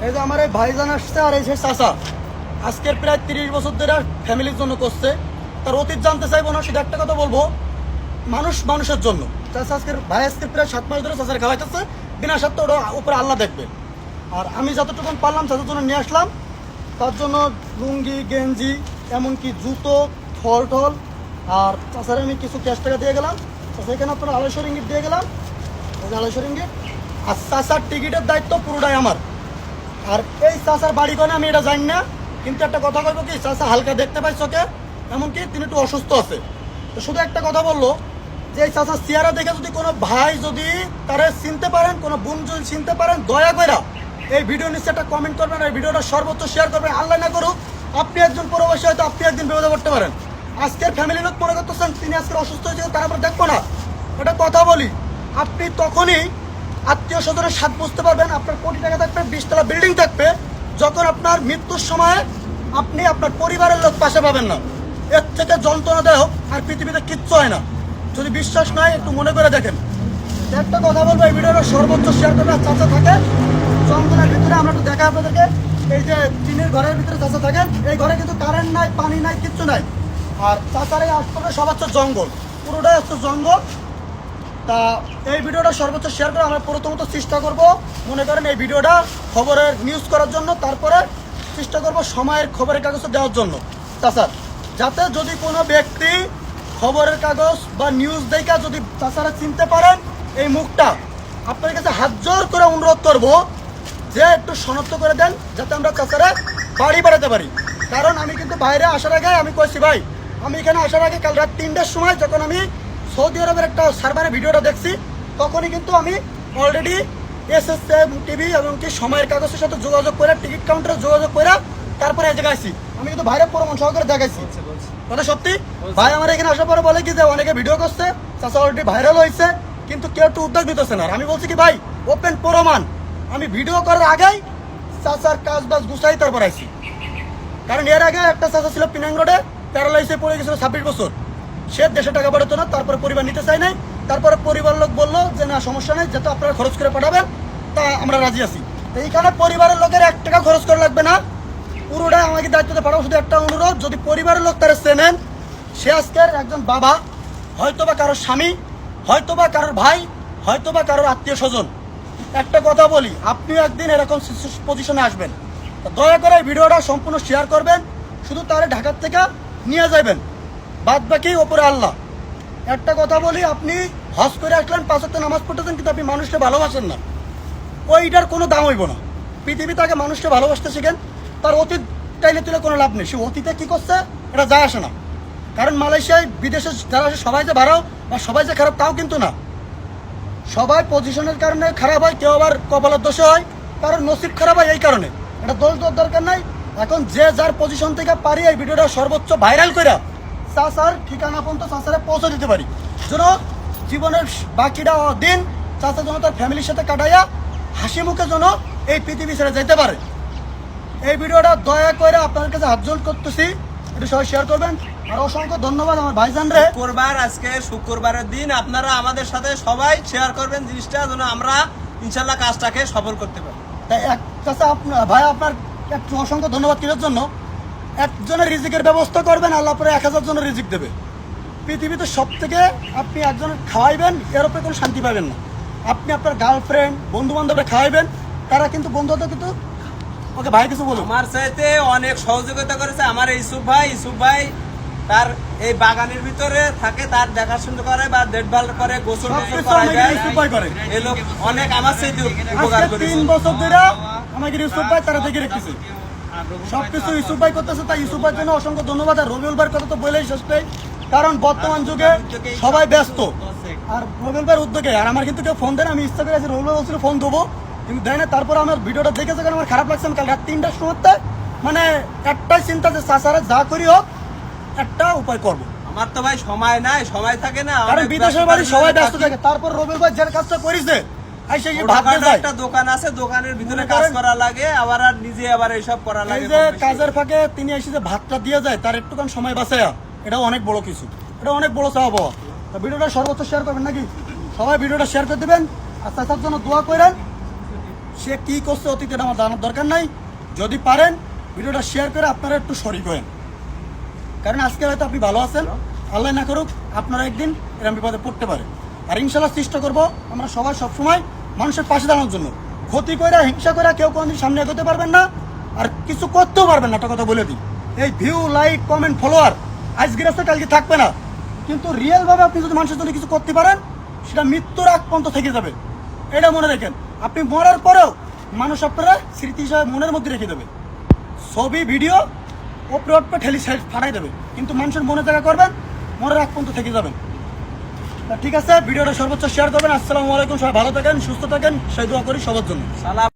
এই যে আমার এই ভাইজান আসছে আর এই যে চাচা আজকের প্রায় 30 বছর ধরে ফ্যামিলির জন্য করছে। তার অতীত জানতে চাইবো না, শুধু একটা কথা বলবো, মানুষ মানুষের জন্য। চাচা আজকের ভাই আজকের প্রায় 7 মাস ধরে চাচার খাওয়াইতেছে, বিনা স্বার্থে, ওটা উপরে আল্লাহ দেখবে। আর আমি যতটুকু পারলাম চাচার জন্য নিয়ে আসলাম। তার জন্য লুঙ্গি, গেঞ্জি, এমনকি জুতো, ফল টল। আর চাচারে আমি কিছু ক্যাশ টাকা দিয়ে গেলাম। চাচা এখানে আপনার 250 রিঙ্গিট দিয়ে গেলাম, 250 রিঙ্গিট। আর চাচার টিকিটের দায়িত্ব পুরোটাই আমার। আর এই চাচার বাড়ি কোনে আমি এটা জানি না, কিন্তু একটা কথা বলবো কি, চাচা হালকা দেখতে পাই চোখে, এমনকি তিনি একটু অসুস্থ আছে। তো শুধু একটা কথা বললো যে এই চাচার চেহারা দেখে যদি কোনো ভাই যদি তারা চিনতে পারেন, কোনো বোন যদি চিনতে পারেন, দয়া করে এই ভিডিও নিচে একটা কমেন্ট করবেন, এই ভিডিওটা সর্বোচ্চ শেয়ার করবেন। আল্লাহ না করুক আপনি একজন প্রবাসী, হয়তো আপনি একদিন বিপদে পড়তে পারেন। আজকের ফ্যামিলি লোক মনে করতেছেন তিনি আজকে অসুস্থ হয়েছে, তারপর দেখবো না। এটা কথা বলি, আপনি তখনই আত্মীয় স্বজনের স্বাদ বুঝতে পারবেন। আপনার কোটি টাকা থাকবে, 20 তলা বিল্ডিং থাকবে, যখন আপনার মৃত্যুর সময় আপনি আপনার পরিবারের লোক পাশে পাবেন না। এর থেকে যন্ত্রণাদায়ক আর পৃথিবীতে কিচ্ছু হয় না। যদি বিশ্বাস নয় একটু মনে করে দেখেন। একটা কথা বলবো, এই ভিডিওটা সর্বোচ্চ শেয়ার করবে। চাচা থাকে জঙ্গলের ভিতরে, আমরা একটু দেখা আপনাদেরকে। এই যে টিনের ঘরের ভিতরে চাচা থাকেন, এই ঘরে কিন্তু কারেন্ট নাই, পানি নাই, কিচ্ছু নাই। আর চাচার এই আশপাশে সব হচ্ছে জঙ্গল, পুরোটাই হচ্ছে জঙ্গল। তা এই ভিডিওটা সর্বোচ্চ শেয়ার করে আমরা প্রথমত চেষ্টা করব, মনে করেন এই ভিডিওটা খবরের নিউজ করার জন্য, তারপরে চেষ্টা করব সময়ের খবরের কাগজে দেওয়ার জন্য চাচার, যাতে যদি কোনো ব্যক্তি খবরের কাগজ বা নিউজ দেখা যদি চাচারা চিনতে পারেন এই মুখটা, আপনার কাছে হাত জোর করে অনুরোধ করব যে একটু শনাক্ত করে দেন, যাতে আমরা চাচারা বাড়ি বাড়াতে পারি। কারণ আমি কিন্তু বাইরে আসার আগে আমি কইছি ভাই, আমি এখানে আসার আগে কাল রাত 3টার সময় যখন আমি সৌদি আরবের একটা সার্ভারে ভিডিওটা দেখছি, তখনই কিন্তু আমি অলরেডি এসএসএম টিভি এবং কি সময়ের কাগজের সাথে যোগাযোগ করে, টিকিট কাউন্টারে যোগাযোগ করে তারপরে এই জায়গায় আসি। আমি কিন্তু বাইরে প্রমাণ সহকারে দেখাইছি, কথা সত্যি। ভাই আমার এখানে আসার পরে বলে কি যে অনেকে ভিডিও করছে, চাচা অলরেডি ভাইরাল হয়েছে, কিন্তু কেউ একটু উদ্যোগ নিতেছে না। আমি বলছি কি ভাই, ওপেন প্রমাণ, আমি ভিডিও করার আগেই চাচার কাজ বাজ গুছাই তারপর আইছি। কারণ এর আগে একটা চাচা ছিল পিনাং রোডে, প্যারালাইসে পড়ে গেছিল 26 বছর, সে দেশে টাকা পাঠাতো না, তারপরে পরিবার নিতে চাই নাই। তারপরে পরিবার লোক বললো যে না সমস্যা নেই, যেহেতু আপনারা খরচ করে পাঠাবেন তা আমরা রাজি আছি। তো এইখানে পরিবারের লোকের 1 টাকা খরচ করা লাগবে না, পুরোটাই আমাকে দায়িত্বতে পাঠাবো। শুধু একটা অনুরোধ, যদি পরিবারের লোক তারা চেনেন, সে আজকের একজন বাবা, হয়তোবা কারোর স্বামী, হয়তোবা কারোর ভাই, হয়তোবা কারোর আত্মীয় স্বজন। একটা কথা বলি, আপনিও একদিন এরকম পজিশনে আসবেন। দয়া করে এই ভিডিওটা সম্পূর্ণ শেয়ার করবেন, শুধু তারা ঢাকার থেকে নিয়ে যাবেন, বাদ বাকি ওপরে আল্লাহ। একটা কথা বলি, আপনি হজ করে আসলেন, 5 ওয়াক্ত নামাজ পড়তেছেন, কিন্তু আপনি মানুষকে ভালোবাসেন না, ওইটার কোনো দাম হইব না। পৃথিবীতে আগে মানুষকে ভালোবাসতে শিখেন, তার অতীত টাইলে তুলে কোনো লাভ নেই। সে অতীতে কী করছে এটা যায় আসে না। কারণ মালয়েশিয়ায় বিদেশে যারা আসে সবাই যে ভালো বা সবাই যে খারাপ তাও কিন্তু না, সবাই পজিশনের কারণে খারাপ হয়, কেউ আবার কপালের দোষে হয়, কারণ নসিব খারাপ হয় এই কারণে। এটা দোষ দেওয়ার দরকার নাই। এখন যে যার পজিশন থেকে পারি এই ভিডিওটা সর্বোচ্চ ভাইরাল করে চাচার ঠিকানা পর্যন্ত চাচারে পৌঁছে দিতে পারি, যেন জীবনের বাকিটা দিন চাচা যেন তার ফ্যামিলির সাথে কাটাইয়া হাসি মুখে যেন এই পৃথিবী ছেড়ে যেতে পারে। এই ভিডিওটা দয়া করে আপনার কাছে হাত জোড় করতেছি, একটু সবাই শেয়ার করবেন। আর অসংখ্য ধন্যবাদ আমার ভাইজান রে। শুক্রবার, আজকে শুক্রবারের দিন, আপনারা আমাদের সাথে সবাই শেয়ার করবেন জিনিসটা, যেন আমরা ইনশাল্লাহ কাজটাকে সফল করতে পারি। তাই এক চাচা আপনার ভাই, আপনার একটু অসংখ্য ধন্যবাদ কিসের জন্য, একজনের রিজিকের ব্যবস্থা করবেন, আল্লাহ পরে 1000 জনের রিজিক দেবে। পৃথিবীতে সব থেকে আপনি একজনের খাওয়াইবেন, এর উপরে কোনো শান্তি পাবেন না। আপনি আপনার গার্লফ্রেন্ড, বন্ধু বান্ধবরা খাওয়াইবেন, তারা কিন্তু বন্ধু কিন্তু ওকে ভাই কিছু বলুন। আমার চাইতে অনেক সহযোগিতা করেছে আমার ইউসুফ ভাই তার এই বাগানের ভিতরে থাকে, তার দেখাশোনা করে বা দেখভাল করে, গোসল করে। এই লোক অনেক আমার চাইতে উপকার করেছে। 3 বছর ধরে আমাকে ইউসুফ ভাই তারা দেখে রেখেছে, সবকিছু ইউসুফ ভাই করতেছে। তাই ইউসুফ ভাইয়ের জন্য অসংখ্য ধন্যবাদ। আর রবিউল ভাইয়ের কথা তো বলেই শেষ নেই, কারণ বর্তমান যুগে সবাই ব্যস্ত। আর রবিউল ভাইয়ের উদ্যোগে, আর আমার কিন্তু কেউ ফোন দেন, আমি ইচ্ছা করে আছি রবিউল ভাই বলছিল ফোন দেবো, কিন্তু দেয় না। তারপর আমার ভিডিওটা দেখেছে, কারণ আমার খারাপ লাগছে। আমি কাল রাত 3টার সময়তে মানে একটাই চিন্তা যে চাচারা যা করি হোক একটা উপায় করবো। আমার তো ভাই সময় নাই, সময় থাকে না, কারণ বিদেশের বাড়ি সবাই ব্যস্ত থাকে। তারপর রবিউল ভাই যে কাজটা করেছে, একটা দোকান আছে, দোকানের ভিতরে কাজ করা লাগে, আবার আর নিজে আবার এইসব করা লাগে। যে কাজের ফাঁকে তিনি এসে যে ভাতটা দিয়ে যায়, তার একটুখানি সময় বাঁচায়, এটাও অনেক বড় কিছু, এটা অনেক বড় চাওয়া পাওয়া। তো ভিডিওটা সর্বোচ্চ শেয়ার করবেন নাকি, সবাই ভিডিওটা শেয়ার করে দেবেন। আর চাচার জন্য দোয়া করেন, সে কি করছে অতীতে আমার জানার দরকার নাই। যদি পারেন ভিডিওটা শেয়ার করে আপনারা একটু শরীক হয়েন, কারণ আজকে হয়তো আপনি ভালো আছেন, আল্লাহ না করুক আপনারা একদিন এরকম বিপদে পড়তে পারে। আর ইনশাল্লাহ চেষ্টা করবো আমরা সবাই সবসময় মানুষের পাশে দাঁড়ানোর জন্য। ক্ষতি করে হিংসা করে কেউ কোনোদিন সামনে এগোতে পারবেন না, আর কিছু করতেও পারবেন না। একটা কথা বলে দিই, এই ভিউ, লাইক, কমেন্ট, ফলোয়ার আজকের আছে কালকে থাকবে না, কিন্তু রিয়েলভাবে আপনি যদি মানুষের জন্য কিছু করতে পারেন সেটা মৃত্যুর আগ পর্যন্ত থেকে যাবে। এটা মনে রাখেন, আপনি মরার পরেও মানুষ আপনারা স্মৃতি হিসাবে মনের মধ্যে রেখে দেবে। ছবি, ভিডিও ওপরে ঠেলি সাইড ফাটাই দেবে, কিন্তু মানুষের মনে জায়গা করবেন, মনের আগ পর্যন্ত থেকে যাবেন। তা ঠিক আছে, ভিডিওটা সর্বোচ্চ শেয়ার করবেন। আসসালামু আলাইকুম, সবাই ভালো থাকেন, সুস্থ থাকেন, সেই দোয়া করি সবার জন্য। সালাম।